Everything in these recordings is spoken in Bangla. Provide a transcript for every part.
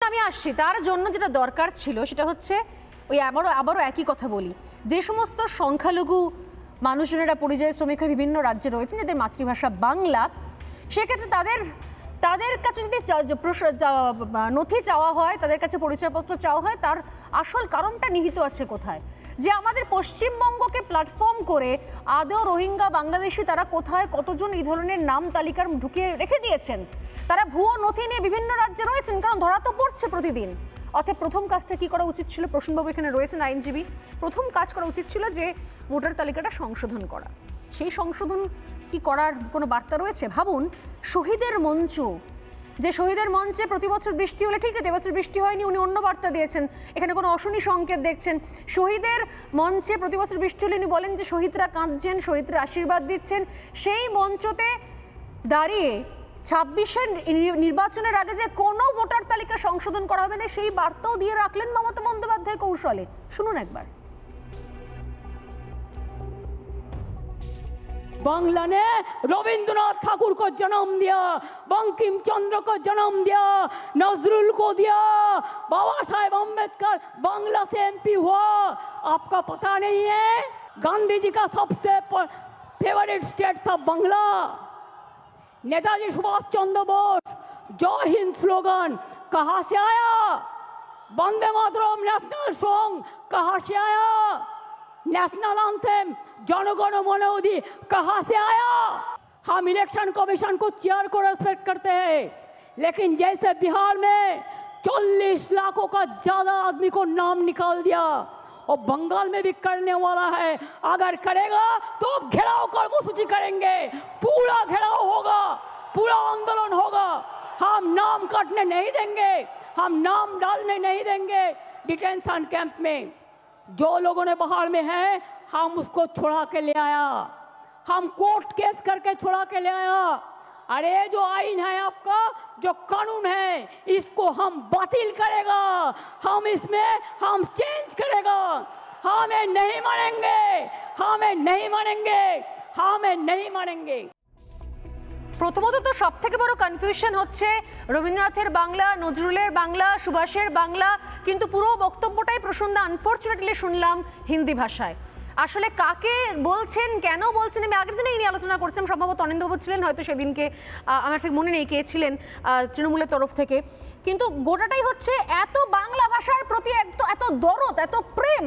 আমি আসছি। তার জন্য যেটা দরকার ছিল সেটা হচ্ছে ওই আবারও একই কথা বলি, যে সমস্ত সংখ্যালঘু মানুষজনেরা পরিযায়ী শ্রমিক হয়ে বিভিন্ন রাজ্যে রয়েছেন যাদের মাতৃভাষা বাংলা, সেক্ষেত্রে তাদের কাছে যদি নথি চাওয়া হয়, তাদের কাছে পরিচয়পত্র চাওয়া হয়, তার আসল কারণটা নিহিত আছে কোথায়? যে আমাদের পশ্চিমবঙ্গকে প্ল্যাটফর্ম করে আদৌ রোহিঙ্গা বাংলাদেশি তারা কোথায়, কতজন এই ধরনের নাম তালিকার ঢুকিয়ে রেখে দিয়েছেন, তারা ভুয়ো নথি নিয়ে বিভিন্ন রাজ্যে রয়েছেন, কারণ ধরা তো পড়ছে প্রতিদিন। অর্থাৎ প্রথম কাজটা কি করা উচিত ছিল? প্রসূনবাবু এখানে রয়েছেন আইনজীবী, প্রথম কাজ করা উচিত ছিল যে ভোটার তালিকাটা সংশোধন করা। সেই সংশোধন কি করার কোনো বার্তা রয়েছে? ভাবুন, শহীদের মঞ্চ, যে শহীদের মঞ্চে প্রতি বছর বৃষ্টি হলে, ঠিক আছে এবছর বৃষ্টি হয়নি, উনি অন্য বার্তা দিয়েছেন, এখানে কোনো অশনি সংকেত দেখছেন। শহীদের মঞ্চে প্রতি বছর বৃষ্টি হলে উনি বলেন যে শহীদরা কাঁদছেন, শহীদরা আশীর্বাদ দিচ্ছেন। সেই মঞ্চতে দাঁড়িয়ে 26-এর নির্বাচনের আগে যে কোনো ভোটার তালিকা সংশোধন করা হবে না, সেই বার্তাও দিয়ে রাখলেন মমতা বন্দ্যোপাধ্যায় কৌশলে। শুনুন একবার। बांग्ला ने रविंद्रनाथ ठाकुर को जन्म दिया, बंकिम चंद्र को जन्म दिया, नजरुल को दिया, बाबा साहेब अम्बेडकर बांग्ला से एमपी हुआ। आपका पता नहीं है? गांधी जी का सबसे फेवरेट स्टेट था बांग्ला। नेताजी सुभाष चंद्र बोस जय हिंद स्लोगन कहाँ से आया? वंदे मातरम नेशनल सॉन्ग कहाँ से आया? नेशनल एंथम जनगण मन अधि कहाँ से आया? हम इलेक्शन कमीशन को चेयर को रेस्पेक्ट करते हैं, लेकिन जैसे बिहार में 40 लाखों का ज्यादा आदमी को नाम निकाल दिया, और बंगाल में भी करने वाला है। अगर करेगा तो घेराव कर्मसूची करेंगे, पूरा घेराव होगा, पूरा आंदोलन होगा। हम नाम काटने नहीं देंगे, हम नाम डालने नहीं देंगे डिटेंशन कैंप में। जो लोगों ने बाहर में है, हम उसको छुड़ा के ले आया, हम कोर्ट केस करके छुड़ा के ले आया। अरे जो आईन है आपका, जो कानून है, इसको हम बातिल करेगा, हम इसमें हम चेंज करेगा। हमें नहीं मानेंगे, हमें नहीं मानेंगे, हमें नहीं मानेंगे। প্রথমত তো সব থেকে বড় কনফিউশন হচ্ছে রবীন্দ্রনাথের বাংলা, নজরুলের বাংলা, সুভাষের বাংলা, কিন্তু পুরো বক্তব্যটাই প্রসন্দা আনফর্চুনেটলি শুনলাম হিন্দি ভাষায়। আসলে কাকে বলছেন, কেন বলছেন, আমি আগের দিনে এই নিয়ে আলোচনা করছিলাম, সম্ভবত অনিন্দবাবু ছিলেন হয়তো সেদিনকে, আমার ঠিক মনে নেই কে ছিলেন তৃণমূলের তরফ থেকে। কিন্তু গোটাটাই হচ্ছে এত বাংলা ভাষার প্রতি এত দরদ, এত প্রেম।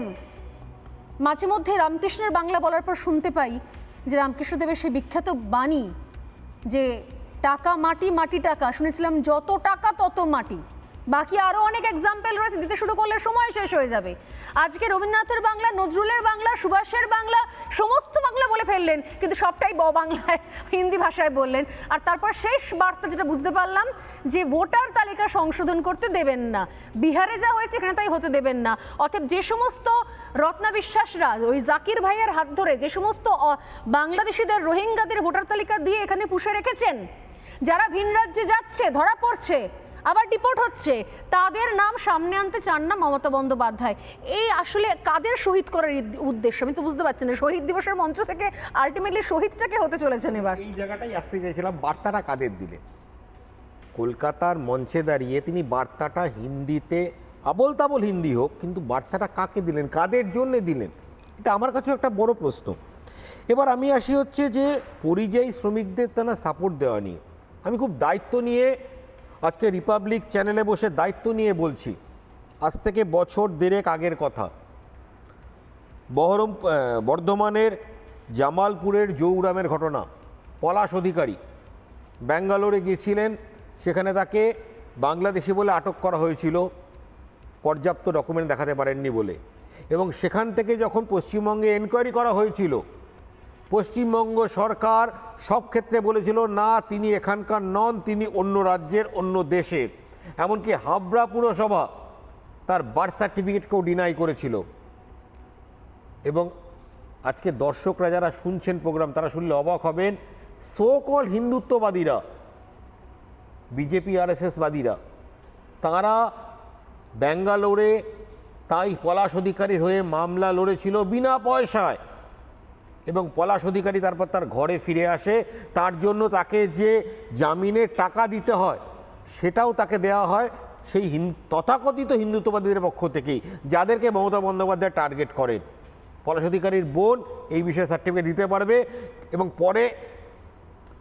মাঝে মধ্যে রামকৃষ্ণের বাংলা বলার পর শুনতে পাই যে রামকৃষ্ণদেবের সেই বিখ্যাত বাণী যে টাকা মাটি, মাটি টাকা, শুনেছিলাম যত টাকা তত মাটি। বাকি আরও অনেক এক্সাম্পল রয়েছে, দিতে শুরু করলে সময় শেষ হয়ে যাবে। আজকে রবীন্দ্রনাথের বাংলা, নজরুলের বাংলা, সুভাষের বাংলা, সমস্ত বাংলা বলে ফেললেন, কিন্তু সবটাই বাংলায় হিন্দি ভাষায় বললেন। আর তারপর শেষ বার্তা যেটা বুঝতে পারলাম যে ভোটার তালিকা সংশোধন করতে দেবেন না, বিহারে যা হয়েছে এখানে তাই হতে দেবেন না। অতএব যে সমস্ত রত্না বিশ্বাসরা ওই জাকির ভাইয়ের হাত ধরে যে সমস্ত বাংলাদেশিদের, রোহিঙ্গাদের ভোটার তালিকা দিয়ে এখানে পুষে রেখেছেন, যারা ভিন রাজ্যে যাচ্ছে, ধরা পড়ছে, আবার ডিপোর্ট হচ্ছে, তাদের নাম সামনে আনতে চান না মমতা বন্দ্যোপাধ্যায়। এই আসলে কাদের শহীদ করার উদ্দেশ্য আমি তো বুঝতে পারছি না। শহীদ দিবসের মঞ্চ থেকে আলটিমেটলি শহীদটাকে হতে চলেছেন এবার। এই জায়গাটাই আসতে চাইছিলাম, বার্তাটা কাদের দিলে? কলকাতার মঞ্চে দাঁড়িয়ে তিনি বার্তাটা হিন্দিতে, আবল তাবল হিন্দি হোক, কিন্তু বার্তাটা কাকে দিলেন, কাদের জন্য দিলেন, এটা আমার কাছেও একটা বড় প্রশ্ন। এবার আমি আসি হচ্ছে যে পরিযায়ী শ্রমিকদের তারা সাপোর্ট দেওয়া নিয়ে আমি খুব দায়িত্ব নিয়ে আজকে রিপাবলিক চ্যানেলে বসে দায়িত্ব নিয়ে বলছি। আজ থেকে বছর দেড়েক আগের কথা, বর্ধমানের জামালপুরের জৌরামের ঘটনা। পলাশ অধিকারী ব্যাঙ্গালোরে গিয়েছিলেন, সেখানে তাকে বাংলাদেশি বলে আটক করা হয়েছিল, পর্যাপ্ত ডকুমেন্ট দেখাতে পারেননি বলে। এবং সেখান থেকে যখন পশ্চিমবঙ্গে এনকোয়ারি করা হয়েছিল, পশ্চিমবঙ্গ সরকার সব ক্ষেত্রে বলেছিল না, তিনি এখানকার নন, তিনি অন্য রাজ্যের, অন্য দেশের। এমনকি হাবড়া পুরসভা তার বার্থ সার্টিফিকেটকেও ডিনাই করেছিল। এবং আজকে দর্শকরা যারা শুনছেন প্রোগ্রাম, তারা শুনলে অবাক হবেন, সো কল হিন্দুত্ববাদীরা, বিজেপি আরএসএস বাদীরা, তারা ব্যাঙ্গালোরে তাই পলাশ অধিকারীর হয়ে মামলা লড়েছিল বিনা পয়সায়। এবং পলাশ অধিকারী তারপর তার ঘরে ফিরে আসে, তার জন্য তাকে যে জামিনের টাকা দিতে হয় সেটাও তাকে দেওয়া হয় সেই তথাকথিত হিন্দুত্ববাদীদের পক্ষ থেকেই, যাদেরকে মমতা বন্দ্যোপাধ্যায় টার্গেট করেন। পলাশ অধিকারীর বোন এই বিষয়ে সার্টিফিকেট দিতে পারবে, এবং পরে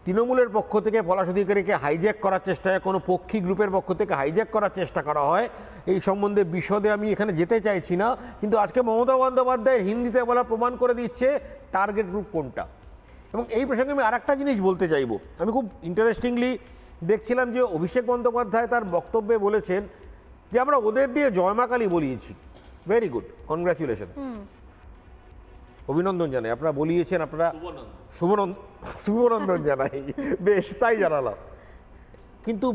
তৃণমূলের পক্ষ থেকে পলাশ অধিকারীকে হাইজ্যাক করার চেষ্টা হয়, কোনো পক্ষী গ্রুপের পক্ষ থেকে হাইজ্যাক করার চেষ্টা করা হয়। এই সম্বন্ধে বিশদে আমি এখানে যেতে চাইছি না, কিন্তু আজকে মমতা বন্দ্যোপাধ্যায়ের হিন্দিতে বলা প্রমাণ করে দিচ্ছে টার্গেট গ্রুপ কোনটা। এবং এই প্রসঙ্গে আমি আরেকটা জিনিস বলতে চাইব। আমি খুব ইন্টারেস্টিংলি দেখছিলাম যে অভিষেক বন্দ্যোপাধ্যায় তার বক্তব্যে বলেছেন যে আমরা ওদের দিয়ে জয়মা কালী বলিয়েছি। ভেরি গুড, কনগ্রাচুলেশন, অভিনন্দন জানাই, আপনারা বলিয়েছেন, আপনারা শুভনন্দন জানাই, বেশ তাই জানালাম। কিন্তু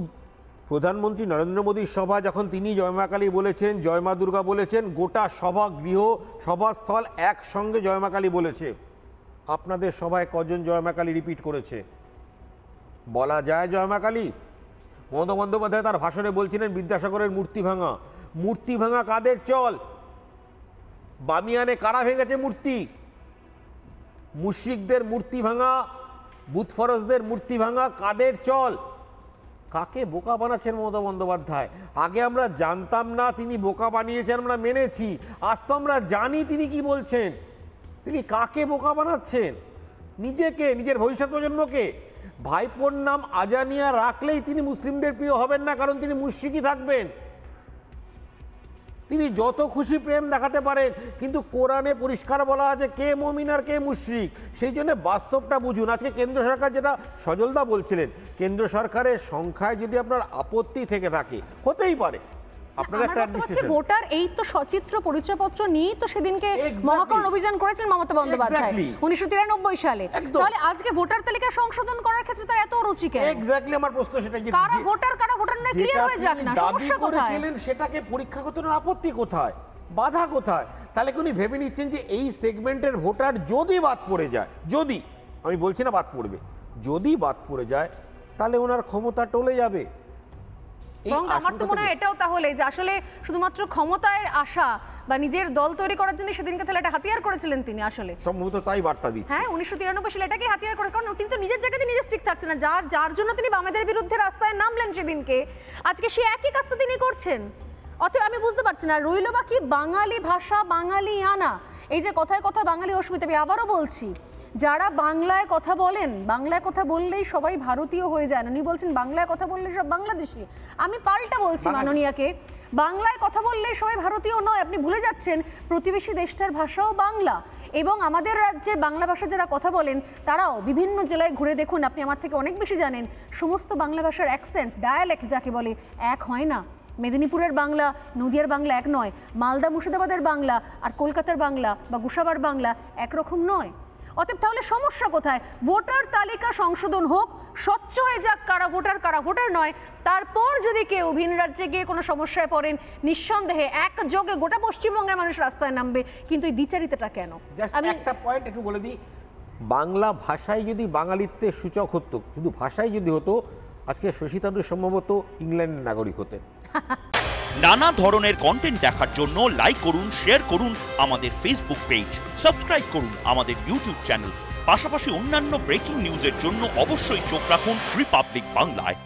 প্রধানমন্ত্রী নরেন্দ্র মোদীর সভা যখন তিনি জয়মা কালী বলেছেন, জয়মা দুর্গা বলেছেন, গোটা সভা গৃহ সভাস্থল একসঙ্গে জয়মা কালী বলেছে। আপনাদের সভায় কজন জয়মা কালী রিপিট করেছে? বলা যায় জয়মা কালী? মমতা বন্দ্যোপাধ্যায় তার ভাষণে বলছিলেন বিদ্যাসাগরের মূর্তি ভাঙা। মূর্তি ভাঙা কাদের চল? বামিয়ানে কারা ভেঙেছে মূর্তি? মুশরিকদের মূর্তি ভাঙা, বুতফরজদের মূর্তি ভাঙা কাদের চল? কাকে বোকা বানাচ্ছেন মমতা বন্দ্যোপাধ্যায়? আগে আমরা জানতাম না তিনি বোকা বানিয়েছেন, আমরা মেনেছি। আজ তো আমরা জানি তিনি কি বলছেন। তিনি কাকে বোকা বানাচ্ছেন? নিজেকে, নিজের ভবিষ্যৎ প্রজন্মকে। ভাইপোর নাম আজানিয়া রাখলেই তিনি মুসলিমদের প্রিয় হবেন না, কারণ তিনি মুশরিকই থাকবেন। তিনি যত খুশি প্রেম দেখাতে পারেন, কিন্তু কোরআনে পরিষ্কার বলা আছে কে মুমিন আর কে মুশরিক। সেই জন্য বাস্তবটা বুঝুন। আজকে কেন্দ্র সরকার, যেটা সজলদা বলছিলেন, কেন্দ্র সরকারের সংখ্যায় যদি আপনার আপত্তি থেকে থাকে, হতেই পারে আপনার একটা অ্যাডমিনিস্ট্রেশন। ভোটার এই তো সচিত্র পরিচয়পত্র নিয়ে তো সেদিনকে মহাকরণ অভিযান করেছেন মমতা বন্দ্যোপাধ্যায় 1993 সালে। তাহলে আজকে ভোটার তালিকা সংশোধন করার ক্ষেত্রে তার এত রুচি কেন? এক্স্যাক্টলি আমার প্রশ্ন সেটাই, যে কারা ভোটার নয় ক্লিয়ার হয়ে যাক না, সমস্যা কোথায়? সেটাকে পরীক্ষা করতে আপত্তি কোথায়, বাধা কোথায়? তাহলে কি উনি ভেবে নিচ্ছেন যে এই সেগমেন্টের ভোটার যদি বাদ পড়ে যায়, যদি, আমি বলছি না বাদ পড়বে, যদি বাদ পড়ে যায় তাহলে ওনার ক্ষমতা টলে যাবে? আমার তো মনে হয় এটাও তাহলে যে আসলে শুধুমাত্র ক্ষমতায় আশা বা নিজের দল তৈরি করার জন্য সেদিনকে তাহলে এটা হাতিয়ার করেছিলেন তিনি, আসলে সম্ভবত তাই বার্তা দিচ্ছেন। হ্যাঁ, 1993 সালে এটাকে হাতিয়ার করে, কারণ তিনি তো নিজের জায়গাতে নিজে স্টিক থাকছে না। যার জন্য তিনি বামেদের বিরুদ্ধে রাস্তায় নামলেন সেদিনকে, আজকে সে একই কাজ তো তিনি করছেন। অতএব আমি বুঝতে পারছি না রইল বাকি বাঙালি ভাষা, বাঙালি আনা। এই যে কথায় কথা বাঙালি অস্মিতা, আমি আবারও বলছি, যারা বাংলায় কথা বলেন, বাংলায় কথা বললেই সবাই ভারতীয় হয়ে যায় না। উনি বলছেন বাংলায় কথা বললে সব বাংলাদেশি। আমি পাল্টা বলছি মাননীয়াকে, বাংলায় কথা বললেই সবাই ভারতীয় নয়। আপনি ভুলে যাচ্ছেন প্রতিবেশী দেশটার ভাষাও বাংলা, এবং আমাদের রাজ্যে বাংলা ভাষা যারা কথা বলেন তারাও বিভিন্ন জেলায় ঘুরে দেখুন, আপনি আমার থেকে অনেক বেশি জানেন, সমস্ত বাংলা ভাষার অ্যাকসেন্ট, ডায়ালেক্ট যাকে বলে, এক হয় না। মেদিনীপুরের বাংলা, নদিয়ার বাংলা এক নয়, মালদা মুর্শিদাবাদের বাংলা আর কলকাতার বাংলা বা গোসাবার বাংলা একরকম নয়। অতএব তাহলে সমস্যা কোথায়? ভোটার তালিকা সংশোধন হোক, স্বচ্ছ হয়ে যাক কারা ভোটার নয়। তারপর যদি কেউ ভিন রাজ্যে গিয়ে কোনো সমস্যায় পড়েন, নিঃসন্দেহে একযোগে গোটা পশ্চিমবঙ্গের মানুষ রাস্তায় নামবে। কিন্তু এই দ্বিচারিতাটা কেন? আমি একটা পয়েন্ট একটু বলে দিই, বাংলা ভাষায় যদি বাঙালিত্বের সূচক হতো, শুধু ভাষায় যদি হতো, আজকে শশী থারুর সম্ভবত ইংল্যান্ডের নাগরিক হতেন। নানা ধরনের কন্টেন্ট দেখার জন্য লাইক করুন, শেয়ার করুন আমাদের ফেসবুক পেজ, সাবস্ক্রাইব করুন আমাদের ইউটিউব চ্যানেল। পাশাপাশি অন্যান্য ব্রেকিং নিউজের জন্য অবশ্যই চোখ রাখুন রিপাবলিক বাংলায়।